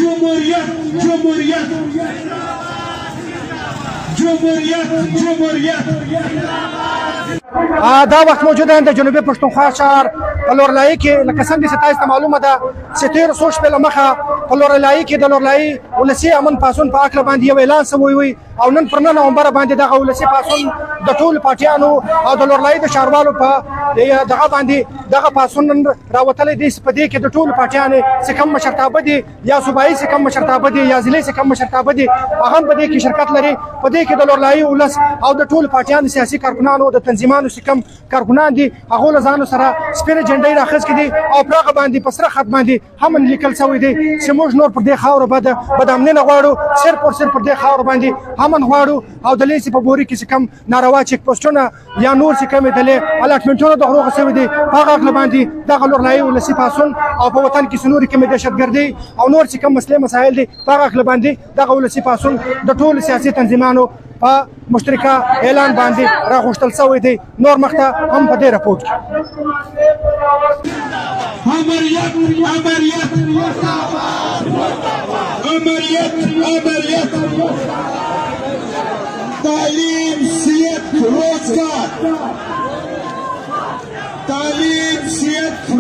جمهوریت جمهوریت جمهوریت جمهوریت دا وخت موجود د جنوبي پښتونخوا ښار په لورلایي کې لکه څنګه چې تاسو ته معلومه ده چې تېرو څو شپې له مخه په لورلایي کې د لورلایي ولسي امن پاڅون په هکله باندې یو اعلان شوی وي او نن پر 9 نومبر باندې دغه ولسي پاڅون د ټولو پارټیانو او د لورلایي د ښاروالو په دغه باندې دغه پاڅون نن راوتلی دی په دې کې د ټولو پارټیانو چې کوم مشرتابه دي یا صوبایي چې کوم مشرتابه دي یا ضلعي چې کوم مشرتابه دي هغه هم په دې کې شرکت لري په دې کې د لورلایي ولس او د ټولو پارټیانو سیاسي کارکونانو د تنظیمانو چې کوم کارکونان دي هغو له ځانو سره سپینې جنډۍ راخیستې دي او پر هغه باندې په سره خط باندې هم لیکل شوی دی چې موږ نور پر دې خاوره بد امني نه غواړو صرف او صرف پر دې خاوره باندې امن غواړو او د لیسې په بوري کې چې کوم ناروا چیک پوسټونه یا نور چې کومې دلې الاټمنټونه د غروغه شوي دي په هغه عقله باندې دغه لورلایي ولسي پاڅون او په وطن کې چې نورې کومې دهشتګردي او نور چې کوم مسلې مسایل دي په هغه عقله باندې دغه ولسي پاڅون د ټولو سیاسي تنظیمانو په مشترکه اعلان باندې راغوښتل شوی دی نور مخته هم په دې رپورټ کې امریت امریت امریت امریت تعلیم صحت روزگار تعلیم صحت